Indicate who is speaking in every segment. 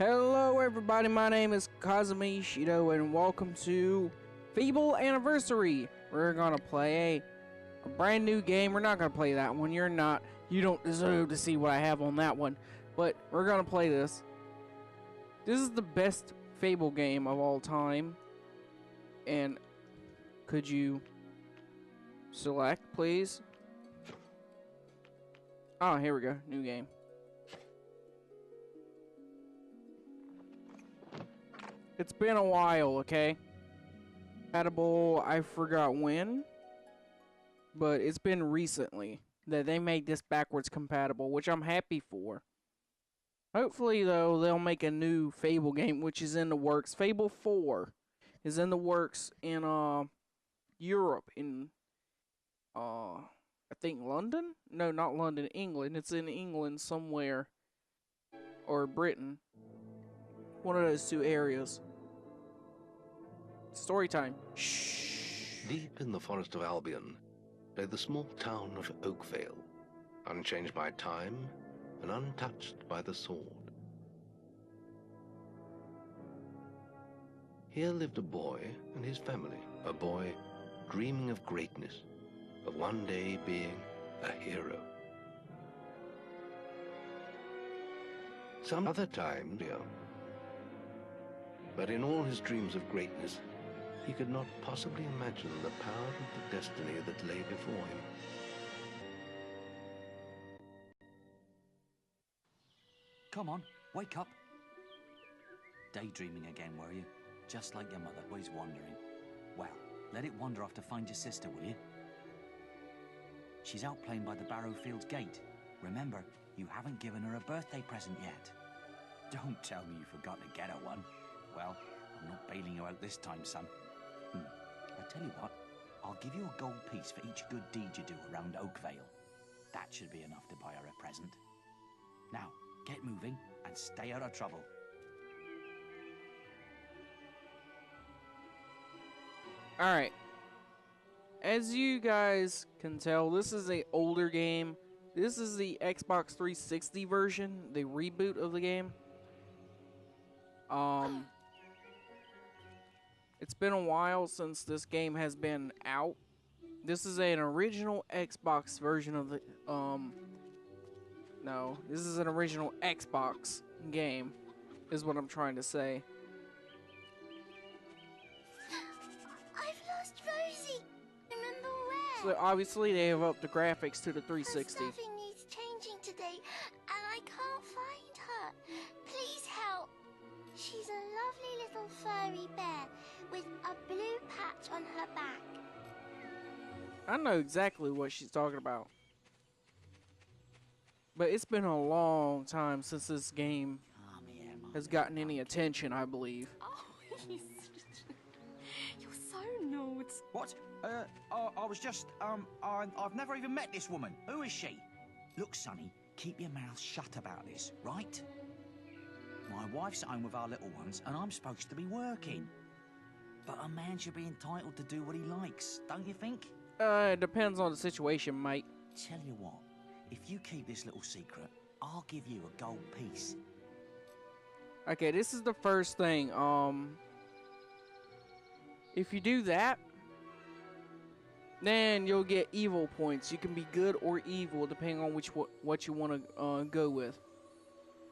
Speaker 1: Hello everybody, my name is Kazuma Ishido and welcome to Fable Anniversary. We're gonna play a brand new game. We're not gonna play that one. You don't deserve to see what I have on that one. But we're gonna play this. This is the best Fable game of all time. And could you select, please? Oh, here we go. New game. It's been a while, okay? Compatible, I forgot when. But it's been recently that they made this backwards compatible, which I'm happy for. Hopefully, though, they'll make a new Fable game, which is in the works. Fable 4 is in the works in Europe, in I think London? No, not London, England. It's in England somewhere. Or Britain. One of those two areas. Story time. Shh.
Speaker 2: Deep in the forest of Albion lay the small town of Oakvale, unchanged by time and untouched by the sword. Here lived a boy and his family, a boy dreaming of greatness, of one day being a hero. Some other time, but in all his dreams of greatness, he could not possibly imagine the power of the destiny that lay before him.
Speaker 3: Come on, wake up. Daydreaming again, were you? Just like your mother, always wandering. Well, let it wander off to find your sister, will you? She's out playing by the Barrowfields gate. Remember, you haven't given her a birthday present yet. Don't tell me you forgot to get her one. Well, I'm not bailing you out this time, son. I tell you what, I'll give you a gold piece for each good deed you do around Oakvale. That should be enough to buy her a present. Now, get moving and stay out of trouble.
Speaker 1: Alright. As you guys can tell, this is an older game. This is the Xbox 360 version, the reboot of the game. It's been a while since this game has been out. This is an original Xbox version of the, no, this is an original Xbox game, is what I'm trying to say.
Speaker 4: I've lost Rosie. Remember where?
Speaker 1: So obviously they have upped the graphics to the 360.
Speaker 4: Her stuffing needs changing today, and I can't find her. Please help. She's a lovely little furry bear with a blue patch on her back.
Speaker 1: I know exactly what she's talking about. But it's been a long time since this game has gotten any attention, I believe.
Speaker 5: Oh, you're so naughty.
Speaker 3: What? I was just, I've never even met this woman. Who is she? Look, Sonny, keep your mouth shut about this, right? My wife's at home with our little ones, and I'm supposed to be working. But a man should be entitled to do what he likes, don't you think?
Speaker 1: It depends on the situation, mate.
Speaker 3: Tell you what, if you keep this little secret, I'll give you a gold piece.
Speaker 1: Okay, this is the first thing. If you do that, then you'll get evil points. You can be good or evil depending on what you want to go with.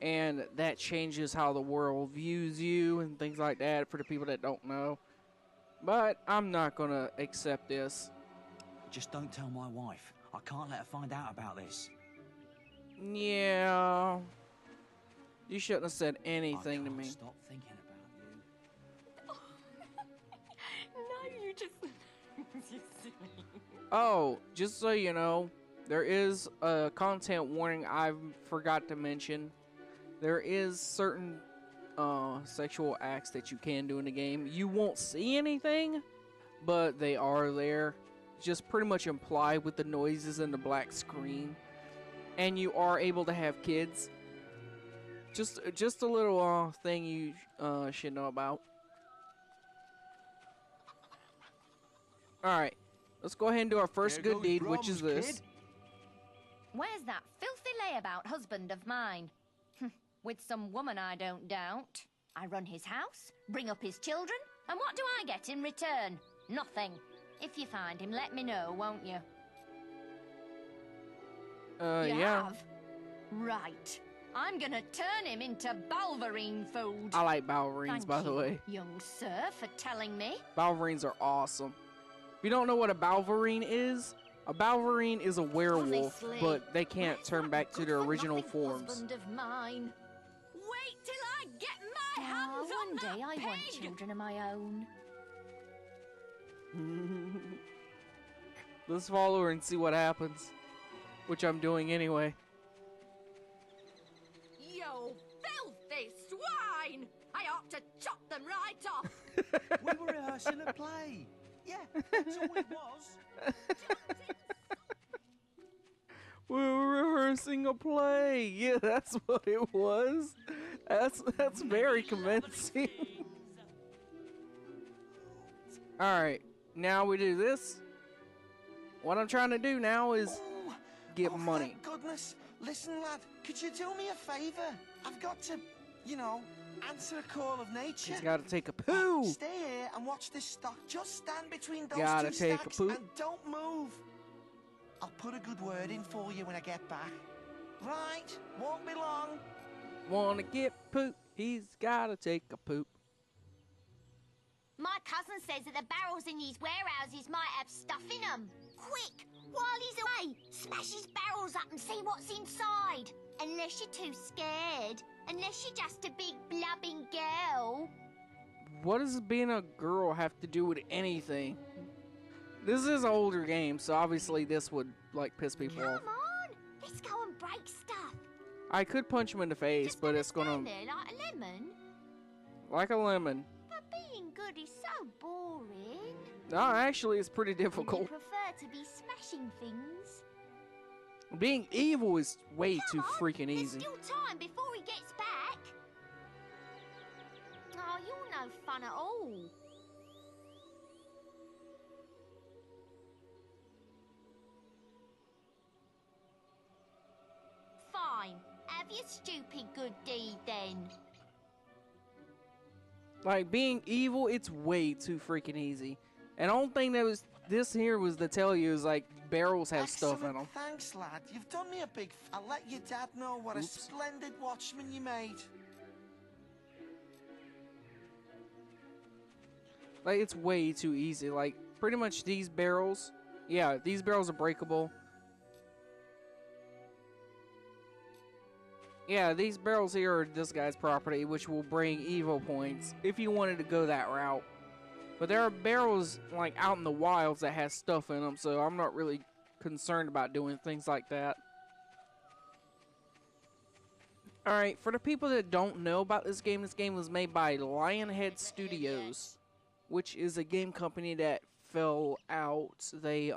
Speaker 1: And that changes how the world views you and things like that for the people that don't know. But I'm not going to accept this.
Speaker 3: Just don't tell my wife. I can't let her find out about this.
Speaker 1: Yeah. You shouldn't have said anything to me.
Speaker 3: Stop thinking about you.
Speaker 5: No, you just... You're silly.
Speaker 1: Oh, just so you know, there is a content warning I forgot to mention. There is certain sexual acts that you can do in the game. You won't see anything, but they are there. Just pretty much implied with the noises and the black screen. And you are able to have kids. Just a little thing you should know about. Alright, let's go ahead and do our first good deed, which is this.
Speaker 6: Where's that filthy layabout husband of mine? With some woman I don't doubt. I run his house, bring up his children, and what do I get in return? Nothing. If you find him, let me know, won't you? You
Speaker 1: yeah.
Speaker 6: have? Right. I'm gonna turn him into Balverine food.
Speaker 1: I like balverines,
Speaker 6: Thank
Speaker 1: by the
Speaker 6: you,
Speaker 1: way.
Speaker 6: young sir, for telling me.
Speaker 1: Balverines are awesome. If you don't know what a balverine is a werewolf,
Speaker 6: Honestly,
Speaker 1: but they can't
Speaker 6: where's
Speaker 1: turn
Speaker 6: that
Speaker 1: back to their original
Speaker 6: good-for-nothing
Speaker 1: forms.
Speaker 6: husband of mine? Wait till I get my hands on
Speaker 4: one
Speaker 6: that
Speaker 4: day I want
Speaker 6: pig.
Speaker 4: children of my own.
Speaker 1: Let's follow her and see what happens. Which I'm doing anyway.
Speaker 6: You filthy swine! I ought to chop them right off.
Speaker 3: We were rehearsing a play. Yeah, that's all it was.
Speaker 1: We were rehearsing a play. Yeah, that's what it was. That's very convincing. Alright, now we do this. What I'm trying to do now is get money.
Speaker 7: Thank goodness. Listen, lad, could you do me a favour? I've got to, you know, answer a call of nature.
Speaker 1: He's gotta take a poo.
Speaker 7: Stay here and watch this stock. Just stand between those
Speaker 1: Gotta
Speaker 7: two
Speaker 1: take a
Speaker 7: stacks
Speaker 1: poop.
Speaker 7: and don't move. I'll put a good word in for you when I get back. Right, won't be long.
Speaker 1: Wanna get poop? He's gotta take a poop.
Speaker 4: My cousin says that the barrels in these warehouses might have stuff in them. Quick, while he's away, smash his barrels up and see what's inside. Unless you're too scared. Unless you're just a big blubbing girl.
Speaker 1: What does being a girl have to do with anything? This is an older game, so obviously this would, like, piss people off.
Speaker 4: Come on, let's go and break stuff.
Speaker 1: I could punch him in the face,
Speaker 4: Just
Speaker 1: but it's
Speaker 4: stand
Speaker 1: gonna...
Speaker 4: there like a lemon.
Speaker 1: Like a lemon.
Speaker 4: But being good is so boring.
Speaker 1: No, actually, it's pretty
Speaker 4: Would you
Speaker 1: difficult.
Speaker 4: prefer to be smashing things?
Speaker 1: Being evil is way too
Speaker 4: Come on,
Speaker 1: freaking
Speaker 4: there's
Speaker 1: easy.
Speaker 4: still time before he gets back. Oh, you're no fun at all. Fine. Have your stupid good deed then.
Speaker 1: Like, being evil, it's way too freaking easy. And the only thing that was... This here was to tell you is, like, barrels have stuff in
Speaker 7: Excellent.
Speaker 1: them.
Speaker 7: Thanks, lad. You've done me a big... I'll let your dad know what a
Speaker 1: Oops.
Speaker 7: splendid watchman you made.
Speaker 1: Like, it's way too easy. Like, pretty much these barrels... Yeah, these barrels are breakable. Yeah, these barrels here are this guy's property, which will bring evil points if you wanted to go that route. But there are barrels, like, out in the wilds that has stuff in them, so I'm not really concerned about doing things like that. Alright, for the people that don't know about this game was made by Lionhead Studios, which is a game company that fell out. They,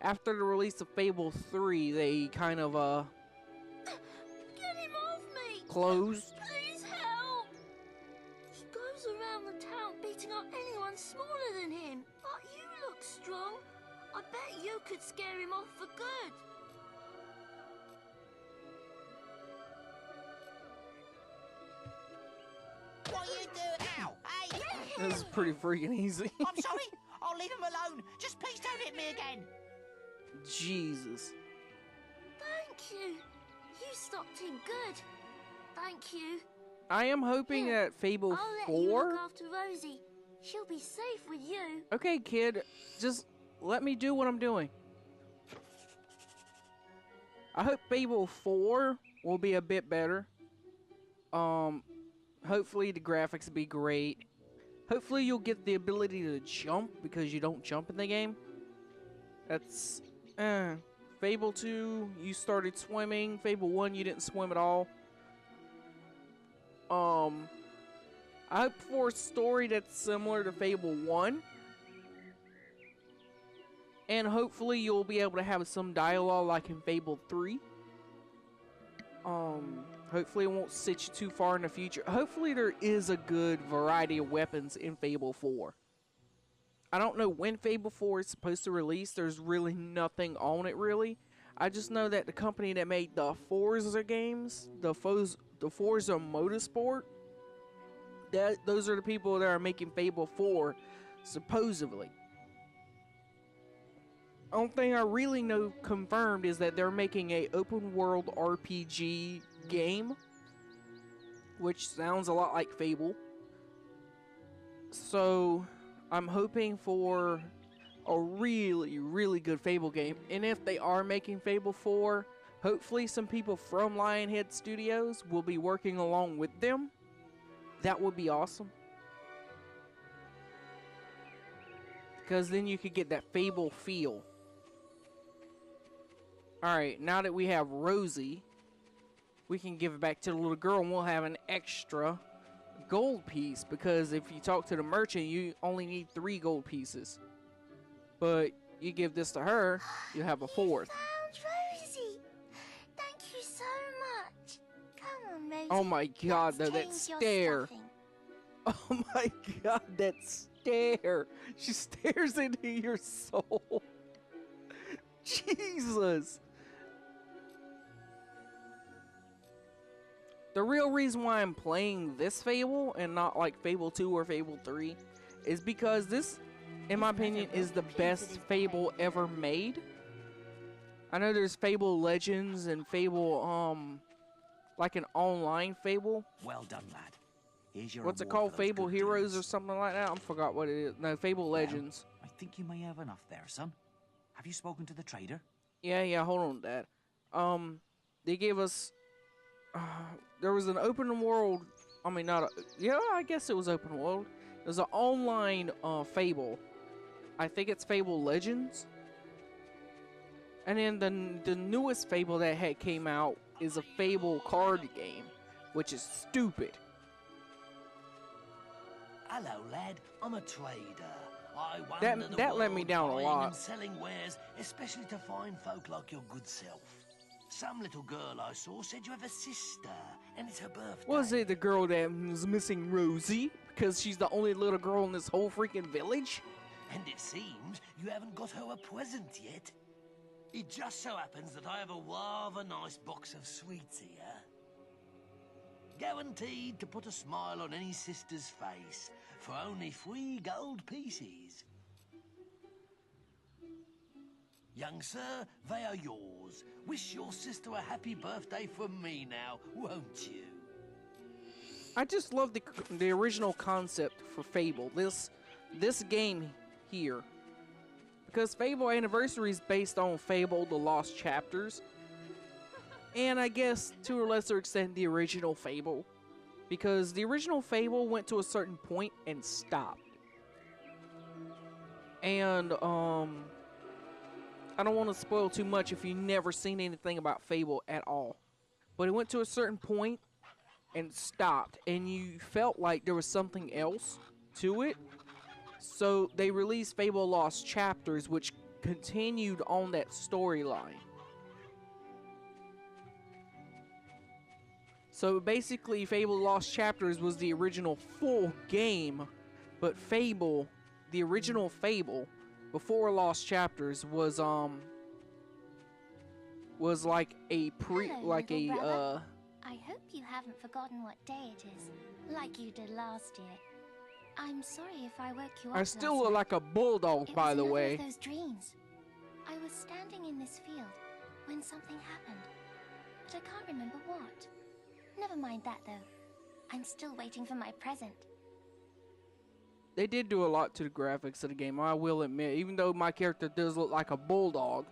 Speaker 1: after the release of Fable 3, they kind of,
Speaker 4: Get him off me!
Speaker 1: closed.
Speaker 4: Please help! He goes around the town beating up anyone smaller than him. But you look strong. I bet you could scare him off for good.
Speaker 7: What are you doing now? Hey!
Speaker 1: This is pretty freaking easy.
Speaker 7: I'm sorry. I'll leave him alone. Just please don't hit me again.
Speaker 1: Jesus.
Speaker 4: Thank you. You stopped him good. Thank you.
Speaker 1: I am hoping
Speaker 4: Here,
Speaker 1: that Fable
Speaker 4: I'll let you
Speaker 1: 4...
Speaker 4: look after Rosie. She'll be safe with you.
Speaker 1: Okay, kid, just let me do what I'm doing. I hope Fable 4 will be a bit better. Hopefully the graphics will be great. Hopefully you'll get the ability to jump because you don't jump in the game. That's, Fable 2, you started swimming. Fable 1, you didn't swim at all. I hope for a story that's similar to Fable 1. And hopefully you'll be able to have some dialogue like in Fable 3. Hopefully it won't sit you too far in the future. Hopefully there is a good variety of weapons in Fable 4. I don't know when Fable 4 is supposed to release. There's really nothing on it, really. I just know that the company that made the Forza games, the Forza Motorsport, those are the people that are making Fable 4, supposedly. Only thing I really know confirmed is that they're making a open world RPG game, which sounds a lot like Fable. So I'm hoping for a really, really good Fable game. And if they are making Fable 4, hopefully some people from Lionhead Studios will be working along with them. That would be awesome. Because then you could get that Fable feel. Alright, now that we have Rosie, we can give it back to the little girl and we'll have an extra gold piece. Because if you talk to the merchant, you only need 3 gold pieces. But you give this to her, you have a 4th.
Speaker 4: Found Rosie. Thank you so much. Come on, Rosie.
Speaker 1: Oh my god, though, that
Speaker 4: Let's change your
Speaker 1: stare.
Speaker 4: stuffing.
Speaker 1: Oh my god, that stare. She stares into your soul. Jesus. The real reason why I'm playing this Fable and not like Fable 2 or Fable 3 is because this, in my opinion, is the best Fable ever made. I know there's Fable Legends and Fable, like an online Fable.
Speaker 3: Well done, lad. Here's your
Speaker 1: What's it
Speaker 3: reward
Speaker 1: called?
Speaker 3: for those
Speaker 1: Fable
Speaker 3: good
Speaker 1: Heroes or
Speaker 3: deeds.
Speaker 1: something like that? I forgot what it is. No, Fable Legends.
Speaker 3: I think you may have enough there, son. Have you spoken to the trader?
Speaker 1: Yeah, hold on, Dad. They gave us, there was an open world, I mean, not a, yeah, I guess it was open world. There's an online, Fable. I think it's Fable Legends. And then the newest Fable that had came out is a Fable card game, which is stupid.
Speaker 8: Hello, lad. I'm a trader. I
Speaker 1: That
Speaker 8: wander the
Speaker 1: let me
Speaker 8: world
Speaker 1: down a
Speaker 8: buying
Speaker 1: lot.
Speaker 8: and selling wares, especially to fine folk like your good self. Some little girl I saw said you have a sister, and it's her birthday.
Speaker 1: Was it the girl that was missing Rosie? Because she's the only little girl in this whole freaking village?
Speaker 8: And it seems you haven't got her a present yet. It just so happens that I have a rather nice box of sweets here. Guaranteed to put a smile on any sister's face for only 3 gold pieces. Young sir, they are yours. Wish your sister a happy birthday from me now, won't you?
Speaker 1: I just love the original concept for Fable. This game here. Because Fable Anniversary is based on Fable The Lost Chapters. And I guess to a lesser extent the original Fable. Because the original Fable went to a certain point and stopped. And I don't want to spoil too much if you've never seen anything about Fable at all. But it went to a certain point and stopped. And you felt like there was something else to it. So they released Fable Lost Chapters, which continued on that storyline. So basically, Fable Lost Chapters was the original full game, but Fable, the original Fable, before Lost Chapters was like a
Speaker 4: Hello, little
Speaker 1: a
Speaker 4: brother. I hope you haven't forgotten what day it is, like you did last year. I'm sorry if I woke you up.
Speaker 1: I still
Speaker 4: last
Speaker 1: look
Speaker 4: night.
Speaker 1: like a bulldog,
Speaker 4: It
Speaker 1: by
Speaker 4: was
Speaker 1: the
Speaker 4: another
Speaker 1: way.
Speaker 4: of those dreams. I was standing in this field when something happened, but I can't remember what. Never mind that though. I'm still waiting for my present.
Speaker 1: They did do a lot to the graphics of the game, I will admit, even though my character does look like a bulldog.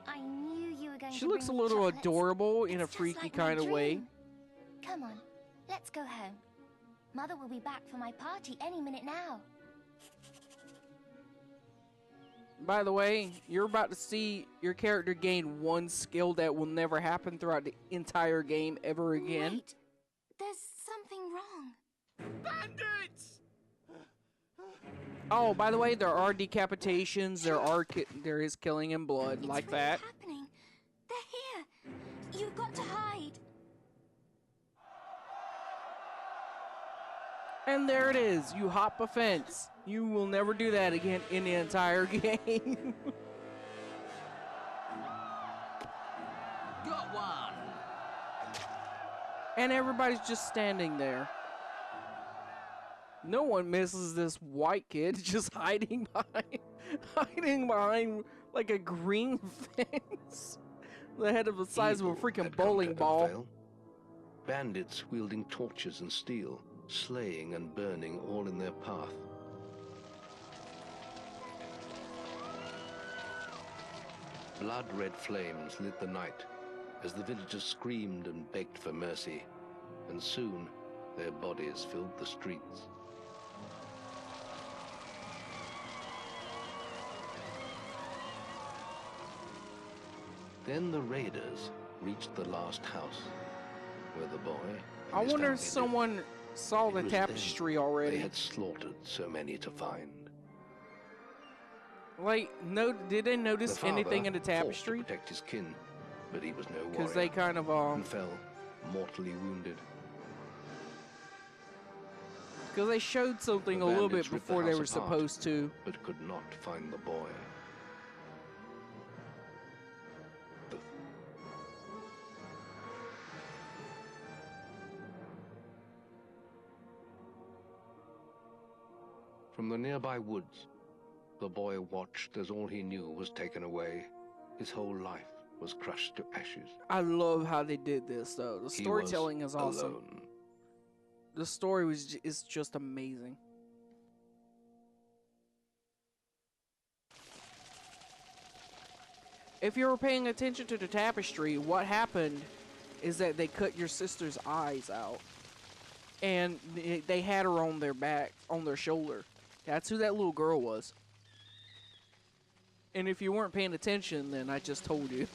Speaker 4: I knew you were going
Speaker 1: She
Speaker 4: to
Speaker 1: looks a
Speaker 4: bring me
Speaker 1: little
Speaker 4: chocolates.
Speaker 1: adorable in a
Speaker 4: It's just
Speaker 1: freaky
Speaker 4: like my
Speaker 1: kind of way.
Speaker 4: dream. Come on, let's go home. Mother will be back for my party any minute now.
Speaker 1: By the way, you're about to see your character gain 1 skill that will never happen throughout the entire game ever again.
Speaker 4: Wait, there's something wrong.
Speaker 7: Bandits!
Speaker 1: Oh, by the way, there are decapitations, there is killing in blood,
Speaker 4: It's
Speaker 1: like
Speaker 4: really
Speaker 1: that.
Speaker 4: happening. They're here. You've got to hide.
Speaker 1: And there it is, you hop a fence. You will never do that again in the entire game. And everybody's just standing there. No one misses this white kid just hiding behind like a green fence. The head of the size of a
Speaker 2: Evil
Speaker 1: freaking
Speaker 2: had come
Speaker 1: bowling
Speaker 2: to
Speaker 1: ball.
Speaker 2: Oakvale. Bandits wielding torches and steel, slaying and burning all in their path. Blood-red flames lit the night as the villagers screamed and begged for mercy, and soon their bodies filled the streets. Then the raiders reached the last house, where the boy and
Speaker 1: I
Speaker 2: his
Speaker 1: wonder
Speaker 2: family
Speaker 1: if someone saw
Speaker 2: lived.
Speaker 1: the
Speaker 2: It was then
Speaker 1: tapestry
Speaker 2: they
Speaker 1: already.
Speaker 2: had slaughtered so many to find.
Speaker 1: Like, no, did they notice
Speaker 2: The
Speaker 1: anything
Speaker 2: father
Speaker 1: in the
Speaker 2: fought to
Speaker 1: tapestry?
Speaker 2: protect his kin, but he was no warrior.
Speaker 1: Because they kind of
Speaker 2: and fell mortally wounded.
Speaker 1: because they showed something
Speaker 2: The
Speaker 1: a little bit
Speaker 2: bandits ripped the
Speaker 1: before they
Speaker 2: house
Speaker 1: were
Speaker 2: apart.
Speaker 1: supposed to.
Speaker 2: But could not find the boy. From the nearby woods, the boy watched as all he knew was taken away. His whole life was crushed to ashes.
Speaker 1: I love how they did this, though. The
Speaker 2: He
Speaker 1: storytelling
Speaker 2: was
Speaker 1: is awesome.
Speaker 2: alone.
Speaker 1: The story is just amazing. If you were paying attention to the tapestry, what happened is that they cut your sister's eyes out. And they had her on their back, on their shoulder. That's who that little girl was. And if you weren't paying attention, then I just told you.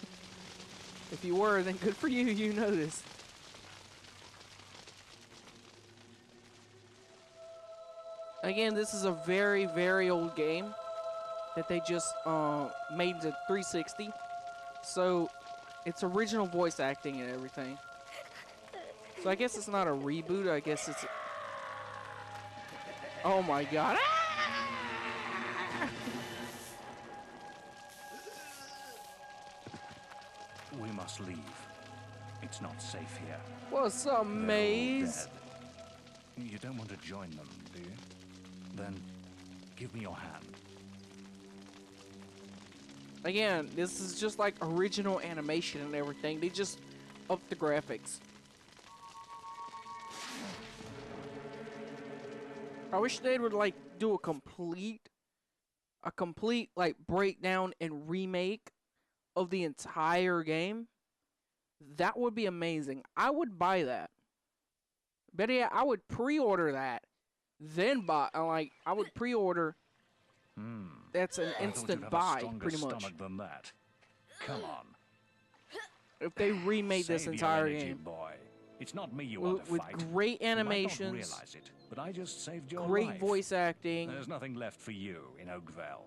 Speaker 1: If you were, then good for you, you noticed. Again, this is a very, very old game that they just made to 360. So, it's original voice acting and everything. So I guess it's not a reboot, I guess it's... Oh my god. Ah!
Speaker 9: We must leave. It's not safe here.
Speaker 1: What's up,
Speaker 9: They're all
Speaker 1: Maze?
Speaker 9: dead. You don't want to join them, do you? Then give me your hand.
Speaker 1: Again, this is just like original animation and everything. They just upped the graphics. I wish they would like do a complete like breakdown and remake of the entire game. That would be amazing. I would buy that. Better yet, I would pre-order that. Then buy, I would pre-order. That's an
Speaker 9: I thought you'd
Speaker 1: instant
Speaker 9: have a
Speaker 1: buy,
Speaker 9: stronger
Speaker 1: pretty much.
Speaker 9: stomach than that. Come on.
Speaker 1: If they remade this
Speaker 9: Save
Speaker 1: entire
Speaker 9: your energy,
Speaker 1: game.
Speaker 9: boy. It's not me you
Speaker 1: With,
Speaker 9: want to
Speaker 1: with
Speaker 9: fight.
Speaker 1: great
Speaker 9: You might not
Speaker 1: animations,
Speaker 9: realize it, but I just saved your
Speaker 1: great
Speaker 9: life.
Speaker 1: voice acting,
Speaker 9: There's nothing left for you in Oakvale.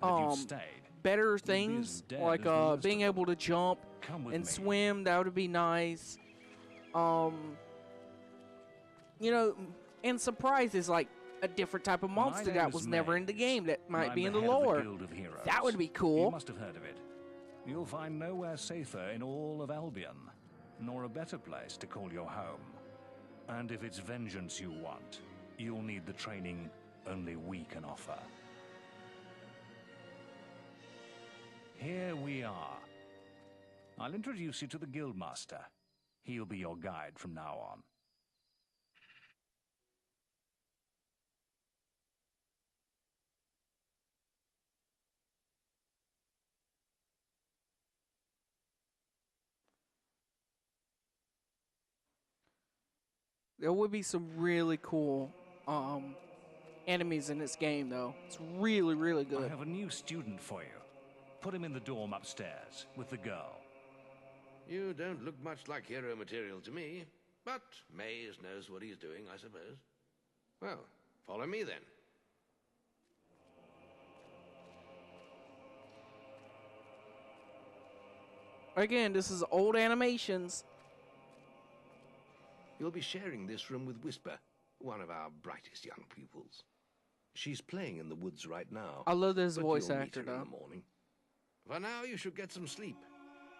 Speaker 9: If you'd stayed,
Speaker 1: better
Speaker 9: you'd be as
Speaker 1: things
Speaker 9: dead
Speaker 1: like
Speaker 9: as the rest
Speaker 1: being
Speaker 9: of
Speaker 1: able to jump
Speaker 9: come with
Speaker 1: and
Speaker 9: me.
Speaker 1: swim. That would be nice. You know, and surprise is like a different type of monster
Speaker 9: My name
Speaker 1: that
Speaker 9: is
Speaker 1: was never in the
Speaker 9: Maze,
Speaker 1: game that
Speaker 9: and
Speaker 1: might
Speaker 9: I'm
Speaker 1: be in the
Speaker 9: head of
Speaker 1: lore.
Speaker 9: Guild of Heroes.
Speaker 1: That would be
Speaker 9: You
Speaker 1: cool.
Speaker 9: must have heard of it. You'll find nowhere safer in all of Albion, nor a better place to call your home. And if it's vengeance you want, you'll need the training only we can offer. Here we are. I'll introduce you to the Guildmaster. He'll be your guide from now on.
Speaker 1: There would be some really cool enemies in this game, though. It's really, really
Speaker 9: I
Speaker 1: good.
Speaker 9: have a new student for you. Put him in the dorm upstairs with the girl.
Speaker 2: You don't look much like hero material to me, but Maze knows what he's doing, I suppose. Well, follow me then.
Speaker 1: Again, this is old animations.
Speaker 2: You'll be sharing this room with Whisper, one of our brightest young pupils. She's playing in the woods right now.
Speaker 1: I love this
Speaker 2: but
Speaker 1: voice
Speaker 2: you'll meet
Speaker 1: actor,
Speaker 2: her in
Speaker 1: though.
Speaker 2: the morning. For now, you should get some sleep.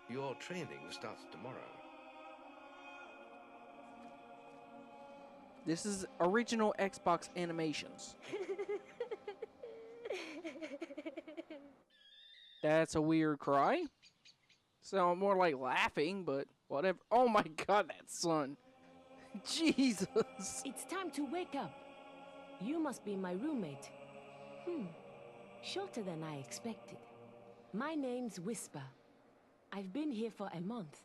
Speaker 2: Your training starts tomorrow.
Speaker 1: This is original Xbox animations. That's a weird cry. Sound more like laughing, but whatever. Oh my god, that sun. Jesus.
Speaker 10: It's time to wake up. You must be my roommate. Shorter than I expected. My name's Whisper. I've been here for a month.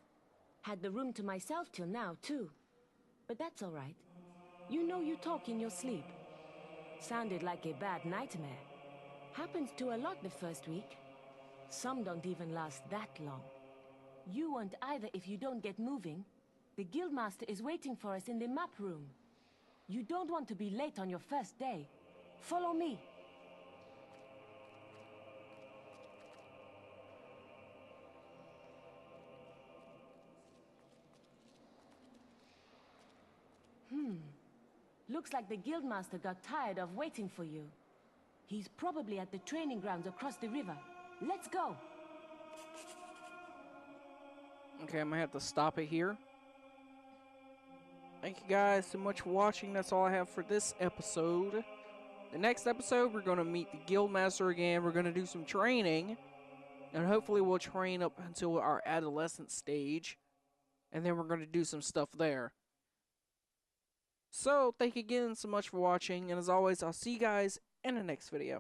Speaker 10: Had the room to myself till now, too. But that's all right. You know you talk in your sleep. Sounded like a bad nightmare. Happens to a lot the first week. Some don't even last that long. You won't either if you don't get moving. The Guildmaster is waiting for us in the map room. You don't want to be late on your first day. Follow me. Looks like the Guildmaster got tired of waiting for you. He's probably at the training grounds across the river. Let's go!
Speaker 1: Okay, I'm gonna have to stop it here. Thank you guys so much for watching. That's all I have for this episode. The next episode, we're gonna meet the Guildmaster again. We're gonna do some training. And hopefully we'll train up until our adolescent stage. And then we're gonna do some stuff there. So, thank you again so much for watching, and as always, I'll see you guys in the next video.